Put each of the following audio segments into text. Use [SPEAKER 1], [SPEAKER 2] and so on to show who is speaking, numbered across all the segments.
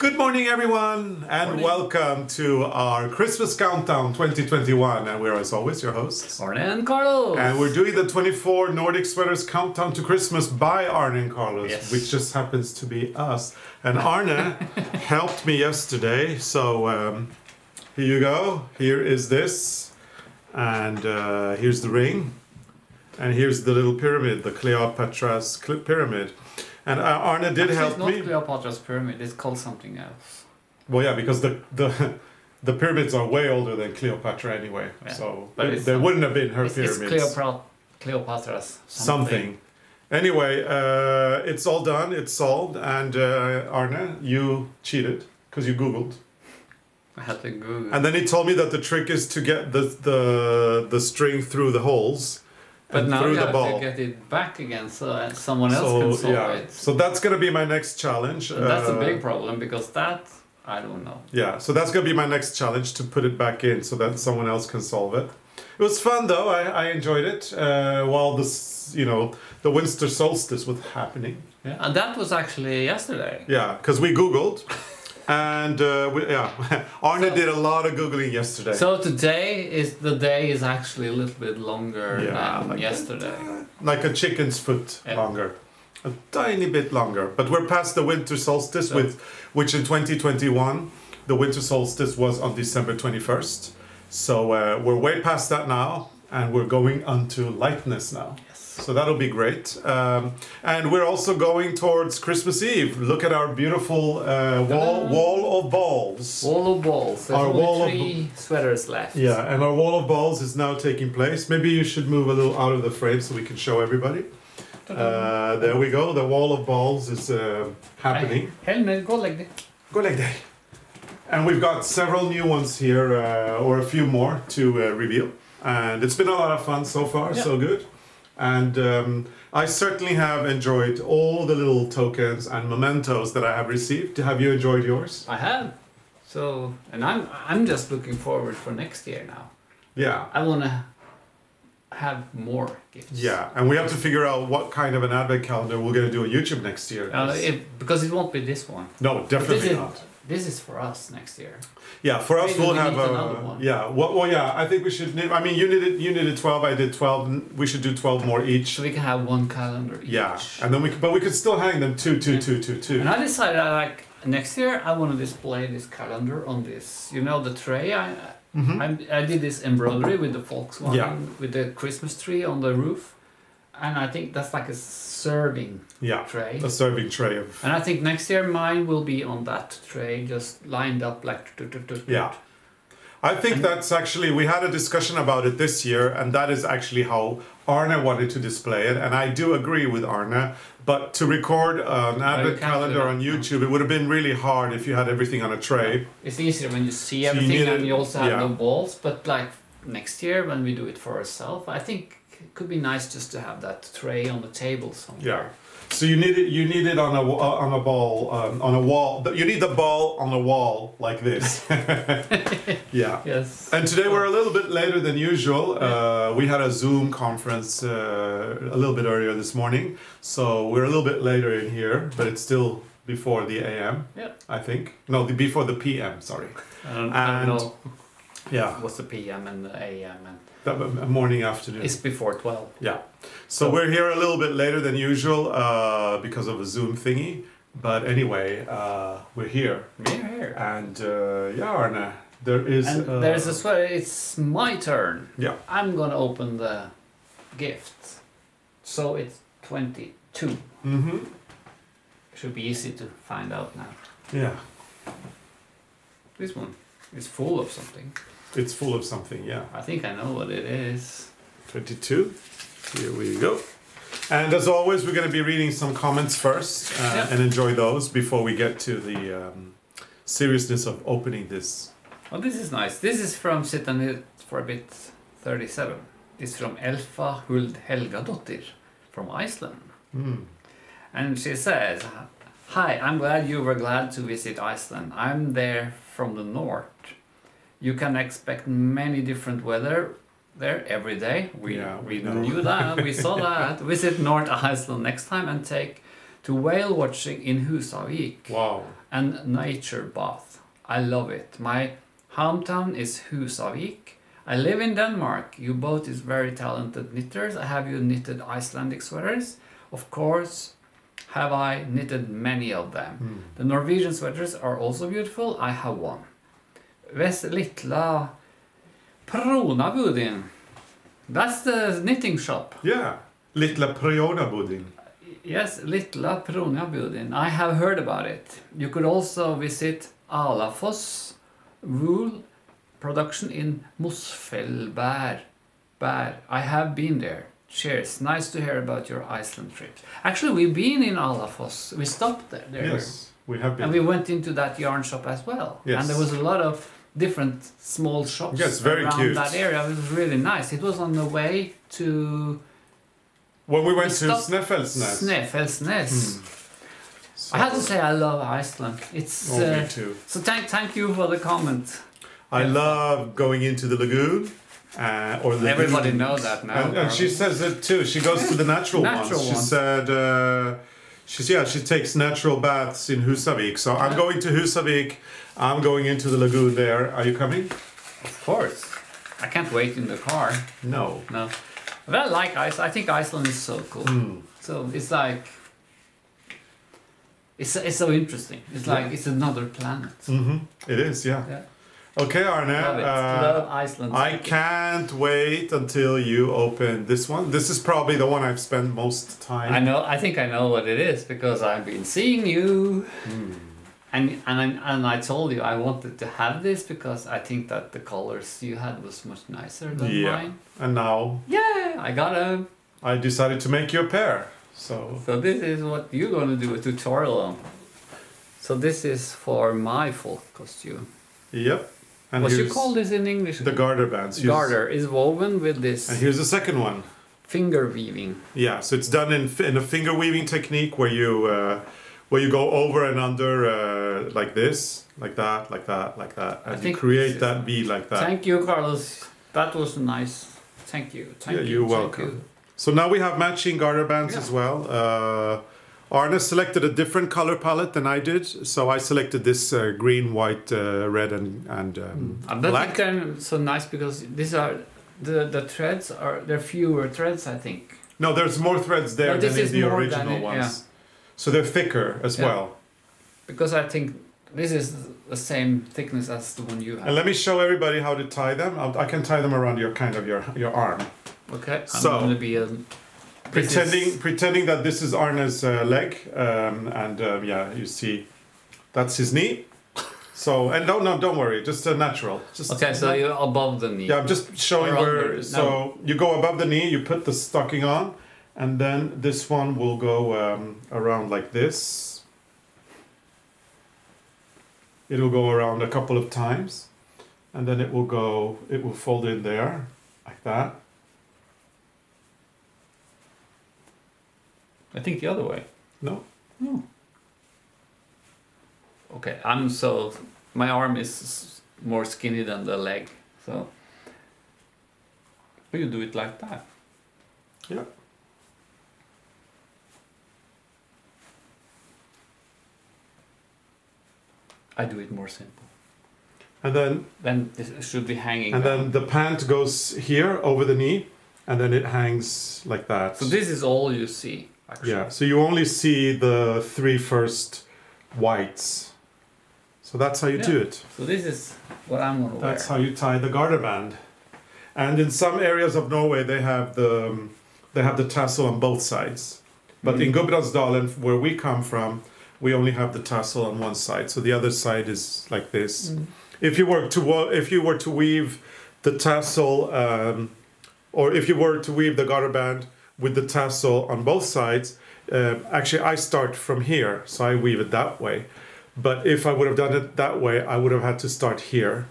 [SPEAKER 1] Good morning, everyone, and welcome to our Christmas Countdown 2021. And we're, as always, your hosts,
[SPEAKER 2] Arne and Carlos.
[SPEAKER 1] And we're doing the 24 Nordic Sweaters Countdown to Christmas by Arne and Carlos,
[SPEAKER 2] Yes.
[SPEAKER 1] which just happens to be us. And Arne helped me yesterday, so here you go. Here is this, and here's the ring, and here's the little pyramid, the Cleopatra's pyramid. And Arne did help me.
[SPEAKER 2] It's not Cleopatra's pyramid, it's called something else.
[SPEAKER 1] Well, yeah, because the pyramids are way older than Cleopatra anyway. Yeah. So they wouldn't have been her pyramids.
[SPEAKER 2] It's Cleopatra's something.
[SPEAKER 1] Anyway, it's all done, it's solved, and Arne, you cheated because you Googled.
[SPEAKER 2] I had to Google.
[SPEAKER 1] And then he told me that the trick is to get the string through the holes.
[SPEAKER 2] But now you have to get it back again so someone else can solve it.
[SPEAKER 1] So that's going to be my next challenge.
[SPEAKER 2] And that's a big problem because that, I don't know.
[SPEAKER 1] Yeah, so that's going to be my next challenge, to put it back in so that someone else can solve it. It was fun though, I enjoyed it while the winter solstice was happening.
[SPEAKER 2] Yeah, and that was actually yesterday.
[SPEAKER 1] Yeah, because we Googled. And Arne did a lot of Googling yesterday.
[SPEAKER 2] So today the day is actually a little bit longer than yesterday.
[SPEAKER 1] Like a chicken's foot longer. A tiny bit longer. But we're past the winter solstice, which in 2021, the winter solstice was on December 21st. So we're way past that now, and we're going onto lightness now. So that'll be great. And we're also going towards Christmas Eve. Look at our beautiful wall of balls.
[SPEAKER 2] Wall of balls. There's only 3 sweaters left.
[SPEAKER 1] Yeah, and our wall of balls is now taking place. Maybe you should move a little out of the frame so we can show everybody. There we go. The wall of balls is happening.
[SPEAKER 2] Helmet, go like that.
[SPEAKER 1] Go like that. And we've got several new ones here, or a few more to reveal. And it's been a lot of fun so far, so good. And I certainly have enjoyed all the little tokens and mementos that I have received. Have you enjoyed yours?
[SPEAKER 2] I have. So, and I'm just looking forward for next year now.
[SPEAKER 1] Yeah.
[SPEAKER 2] I want to have more gifts.
[SPEAKER 1] Yeah, and we have to figure out what kind of an advent calendar we're going to do on YouTube next year.
[SPEAKER 2] Because it won't be this one.
[SPEAKER 1] No, definitely not.
[SPEAKER 2] This is for us next year.
[SPEAKER 1] Yeah, for us we'll have
[SPEAKER 2] another one.
[SPEAKER 1] Yeah. Well, yeah. I think we should. I mean, you needed 12. I did 12. We should do 12 more each.
[SPEAKER 2] So we can have one calendar each.
[SPEAKER 1] Yeah, and then we could still hang them two.
[SPEAKER 2] And I decided next year I want to display this calendar on this. You know, the tray. I did this embroidery with the Volkswagen with the Christmas tree on the roof, and I think that's like a serving tray.
[SPEAKER 1] A serving tray of.
[SPEAKER 2] And I think next year mine will be on that tray, just lined up like.
[SPEAKER 1] Yeah. I think that's actually, we had a discussion about it this year, and that is actually how Arne wanted to display it, and I do agree with Arne, but to record an advent calendar on YouTube, it would have been really hard if you had everything on a tray.
[SPEAKER 2] It's easier when you see everything and you also have no balls, but like next year when we do it for ourselves, I think it could be nice just to have that tray on the table somewhere.
[SPEAKER 1] Yeah. So you need it on a ball on a wall. You need the ball on the wall like this. Yeah.
[SPEAKER 2] Yes.
[SPEAKER 1] And today we're a little bit later than usual. We had a Zoom conference a little bit earlier this morning, so we're a little bit later in here, but it's still before the AM.
[SPEAKER 2] Yeah.
[SPEAKER 1] I think before the PM. Sorry.
[SPEAKER 2] I don't know.
[SPEAKER 1] Yeah.
[SPEAKER 2] What's the PM and the AM and?
[SPEAKER 1] Morning, afternoon.
[SPEAKER 2] It's before 12.
[SPEAKER 1] Yeah. So we're here a little bit later than usual because of a Zoom thingy. But anyway, we're here.
[SPEAKER 2] We're here.
[SPEAKER 1] And Arne,
[SPEAKER 2] there's a sweater. It's my turn.
[SPEAKER 1] Yeah.
[SPEAKER 2] I'm going to open the gift. So it's 22.
[SPEAKER 1] Mm-hmm.
[SPEAKER 2] Should be easy to find out now.
[SPEAKER 1] Yeah.
[SPEAKER 2] This one is full of something.
[SPEAKER 1] It's full of something, yeah.
[SPEAKER 2] I think I know what it is.
[SPEAKER 1] 22. Here we go. And as always, we're going to be reading some comments first and enjoy those before we get to the seriousness of opening this.
[SPEAKER 2] Oh, this is nice. This is from Sit and Knit for a Bit 37. It's from Elfa Huld Helgadottir from Iceland.
[SPEAKER 1] Mm.
[SPEAKER 2] And she says, "Hi, I'm glad you were glad to visit Iceland. I'm there from the north. You can expect many different weather there every day. We
[SPEAKER 1] knew
[SPEAKER 2] that. We saw that. Visit North Iceland next time and take to whale watching in Husavik
[SPEAKER 1] Wow.
[SPEAKER 2] and nature bath. I love it. My hometown is Husavik. I live in Denmark. You both is very talented knitters. Have you knitted Icelandic sweaters? Of course, have I knitted many of them. The Norwegian sweaters are also beautiful. I have one. Ves Litla Pronabudin. That's the knitting shop.
[SPEAKER 1] Yeah. Litla Prionabudin.
[SPEAKER 2] Yes, Litla Pronabudin. I have heard about it. You could also visit Alafoss wool production in Mosfellberg. I have been there. Cheers. Nice to hear about your Iceland trips. Actually, we've been in Alafoss. We stopped there.
[SPEAKER 1] Yes, we have been.
[SPEAKER 2] And we went into that yarn shop as well.
[SPEAKER 1] Yes.
[SPEAKER 2] And there was a lot of different small shops
[SPEAKER 1] Yes, very
[SPEAKER 2] around
[SPEAKER 1] cute.
[SPEAKER 2] that area. It was really nice. It was on the way to
[SPEAKER 1] When we went to
[SPEAKER 2] stopped-
[SPEAKER 1] Snæfellsnes.
[SPEAKER 2] Snæfellsnes.
[SPEAKER 1] So,
[SPEAKER 2] I have to say I love Iceland. It's
[SPEAKER 1] me too.
[SPEAKER 2] so thank you for the comment.
[SPEAKER 1] I love going into the lagoon. Or lagoon.
[SPEAKER 2] Everybody knows that now.
[SPEAKER 1] And she says it too. She goes to the natural,
[SPEAKER 2] Natural
[SPEAKER 1] ones. She
[SPEAKER 2] ones.
[SPEAKER 1] said, she takes natural baths in Husavik. So I'm going to Husavik. I'm going into the lagoon there. Are you coming?
[SPEAKER 2] Of course. I can't wait in the car.
[SPEAKER 1] No.
[SPEAKER 2] No. But I like Iceland. I think Iceland is so cool. So it's like it's so interesting. It's like it's another planet.
[SPEAKER 1] It is, yeah.
[SPEAKER 2] Yeah.
[SPEAKER 1] Okay, Arne.
[SPEAKER 2] Love it. Love Iceland.
[SPEAKER 1] I can't wait until you open this one. This is probably the one I've spent most time.
[SPEAKER 2] I know. I think I know what it is because I've been seeing you, and I told you I wanted to have this because I think that the colors you had was much nicer than mine.
[SPEAKER 1] And now
[SPEAKER 2] Yeah, I got a.
[SPEAKER 1] I decided to make you a pair. So
[SPEAKER 2] So this is what you're gonna do a tutorial on. So this is for my folk costume.
[SPEAKER 1] yep. And
[SPEAKER 2] What you
[SPEAKER 1] here's
[SPEAKER 2] call this in English?
[SPEAKER 1] the garter bands.
[SPEAKER 2] Garter is woven with this
[SPEAKER 1] And here's the second one.
[SPEAKER 2] finger weaving.
[SPEAKER 1] Yeah, so it's done in a finger weaving technique where you go over and under like this, like that, like that, like that, and you
[SPEAKER 2] think
[SPEAKER 1] create
[SPEAKER 2] this is-
[SPEAKER 1] that V like that.
[SPEAKER 2] Thank you, Carlos. That was nice. Thank you. Thank
[SPEAKER 1] Yeah,
[SPEAKER 2] you.
[SPEAKER 1] you're
[SPEAKER 2] thank
[SPEAKER 1] welcome.
[SPEAKER 2] you.
[SPEAKER 1] So now we have matching garter bands
[SPEAKER 2] Yeah.
[SPEAKER 1] as well. Arne selected a different color palette than I did, so I selected this green, white, red, and
[SPEAKER 2] But
[SPEAKER 1] black.
[SPEAKER 2] they're so nice because these are the threads are there are fewer threads I think.
[SPEAKER 1] No, there's more threads there
[SPEAKER 2] But
[SPEAKER 1] than
[SPEAKER 2] this
[SPEAKER 1] in
[SPEAKER 2] is
[SPEAKER 1] the
[SPEAKER 2] more
[SPEAKER 1] original
[SPEAKER 2] than it-
[SPEAKER 1] ones.
[SPEAKER 2] yeah.
[SPEAKER 1] So they're thicker as
[SPEAKER 2] Yeah.
[SPEAKER 1] well.
[SPEAKER 2] Because I think this is the same thickness as the one you have.
[SPEAKER 1] And let me show everybody how to tie them. I can tie them around your arm.
[SPEAKER 2] Okay. I'm
[SPEAKER 1] So,
[SPEAKER 2] gonna be a
[SPEAKER 1] Pretending that this is Arne's leg, and yeah, you see, that's his knee. So and don't worry, just natural. Just
[SPEAKER 2] Okay, so you're above the knee.
[SPEAKER 1] yeah, I'm just showing
[SPEAKER 2] Or
[SPEAKER 1] where.
[SPEAKER 2] under,
[SPEAKER 1] So you go above the knee, you put the stocking on, and then this one will go around like this. It will go around a couple of times, and then it will fold in there like that.
[SPEAKER 2] I think the other way.
[SPEAKER 1] No.
[SPEAKER 2] Okay, my arm is more skinny than the leg, so you do it like that.
[SPEAKER 1] Yeah.
[SPEAKER 2] I do it more simple.
[SPEAKER 1] And
[SPEAKER 2] Then this should be hanging.
[SPEAKER 1] then
[SPEAKER 2] down.
[SPEAKER 1] the pant goes here over the knee, and then it hangs like that.
[SPEAKER 2] So this is all you see, actually.
[SPEAKER 1] Yeah, so you only see the 3 first whites. So that's how you do it.
[SPEAKER 2] So this is what I'm gonna wear.
[SPEAKER 1] That's how you tie the garter band. And in some areas of Norway, they have the tassel on both sides. But in Gudbrandsdalen, where we come from, we only have the tassel on one side. So the other side is like this. If you were to weave the tassel, or if you were to weave the garter band with the tassel on both sides, actually I start from here, so I weave it that way. But if I would have done it that way, I would have had to start here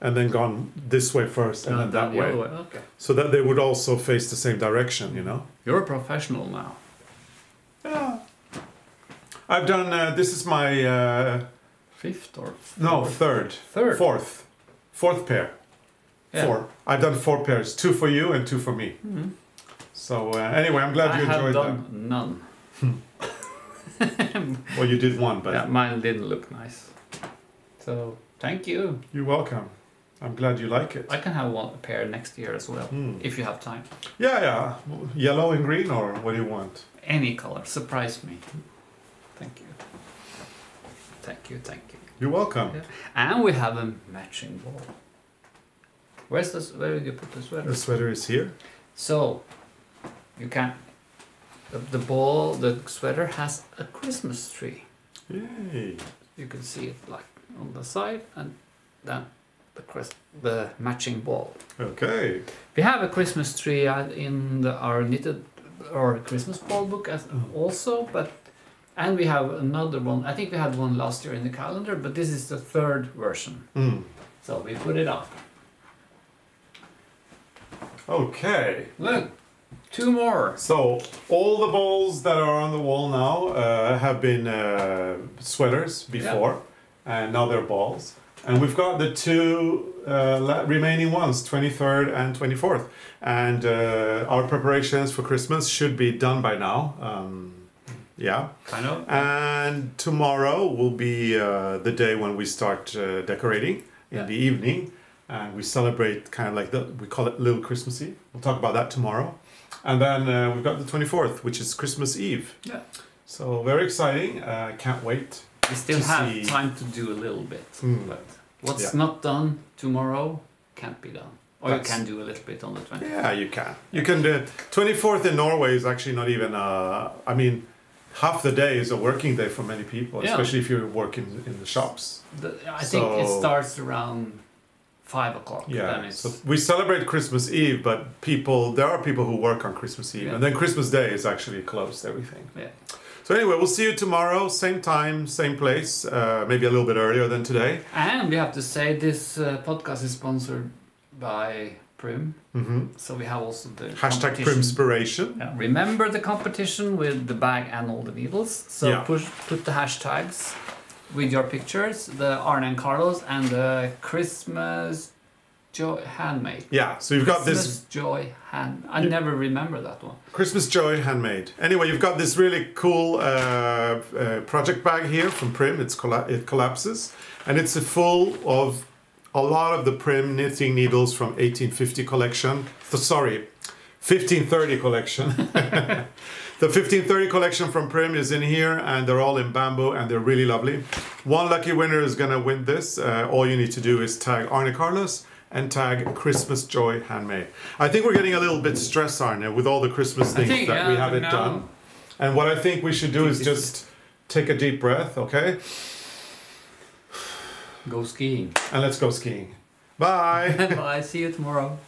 [SPEAKER 1] and then gone this way first and then that
[SPEAKER 2] the
[SPEAKER 1] way.
[SPEAKER 2] other way. Okay.
[SPEAKER 1] So that they would also face the same direction, you know?
[SPEAKER 2] You're a professional now.
[SPEAKER 1] Yeah. I've done, this is my,
[SPEAKER 2] Fifth or
[SPEAKER 1] no, third.
[SPEAKER 2] Third.
[SPEAKER 1] Fourth pair.
[SPEAKER 2] Yeah.
[SPEAKER 1] 4. I've done 4 pairs, 2 for you and 2 for me. So anyway, I'm glad you
[SPEAKER 2] I have
[SPEAKER 1] enjoyed
[SPEAKER 2] done
[SPEAKER 1] them.
[SPEAKER 2] none.
[SPEAKER 1] Well, you did one, but
[SPEAKER 2] yeah, mine didn't look nice. So thank you.
[SPEAKER 1] You're welcome. I'm glad you like it.
[SPEAKER 2] I can have one pair next year as well, if you have time.
[SPEAKER 1] Yeah. Yellow and green, or what do you want?
[SPEAKER 2] Any color. Surprise me. Thank you. Thank you.
[SPEAKER 1] You're welcome.
[SPEAKER 2] Yeah. And we have a matching ball. Where did you put the sweater?
[SPEAKER 1] The sweater is here.
[SPEAKER 2] So you can. The sweater has a Christmas tree.
[SPEAKER 1] Yay.
[SPEAKER 2] You can see it like on the side, and then the matching ball.
[SPEAKER 1] Okay.
[SPEAKER 2] We have a Christmas tree in our knitted or Christmas ball book also, and we have another one. I think we had one last year in the calendar, but this is the third version. So we put it up.
[SPEAKER 1] Okay.
[SPEAKER 2] Look, 2 more.
[SPEAKER 1] So all the balls that are on the wall now have been sweaters before, and now they're balls. And we've got the 2 remaining ones, 23rd and 24th. And our preparations for Christmas should be done by now. Yeah.
[SPEAKER 2] Kind of.
[SPEAKER 1] And tomorrow will be the day when we start decorating in the evening. And we celebrate kind of like we call it Little Christmas Eve. We'll talk about that tomorrow. And then we've got the 24th, which is Christmas Eve.
[SPEAKER 2] Yeah.
[SPEAKER 1] So very exciting. Can't wait.
[SPEAKER 2] We still have time to do a little bit. But what's not done tomorrow can't be done. Or you can do a little bit on the 24th.
[SPEAKER 1] Yeah, you can. You can do it. 24th in Norway is actually not even, I mean, half the day is a working day for many people, especially if you work in the shops.
[SPEAKER 2] I think it starts around 5 o'clock.
[SPEAKER 1] Yeah, so we celebrate Christmas Eve, but there are people who work on Christmas Eve, and then Christmas Day is actually closed, everything.
[SPEAKER 2] Yeah.
[SPEAKER 1] So anyway, we'll see you tomorrow, same time, same place, maybe a little bit earlier than today.
[SPEAKER 2] And we have to say this podcast is sponsored by Prim. So we have also the
[SPEAKER 1] hashtag Primspiration.
[SPEAKER 2] Yeah. Remember the competition with the bag and all the needles. So put the hashtags with your pictures, the Arne and Carlos, and the Christmas Joy Handmade.
[SPEAKER 1] Yeah, so you've got this...
[SPEAKER 2] Christmas Joy Hand... I never remember that one.
[SPEAKER 1] Christmas Joy Handmade. Anyway, you've got this really cool project bag here from Prim. It collapses. And it's full of a lot of the Prim knitting needles from 1850 collection. 1530 collection. The 1530 collection from Prim is in here, and they're all in bamboo, and they're really lovely. One lucky winner is going to win this. All you need to do is tag Arne Carlos and tag Christmas Joy Handmade. I think we're getting a little bit stressed, Arne, with all the Christmas things that we haven't done. And what I think we should do is just take a deep breath, okay?
[SPEAKER 2] Go skiing.
[SPEAKER 1] And let's go skiing. Bye.
[SPEAKER 2] Bye. See you tomorrow.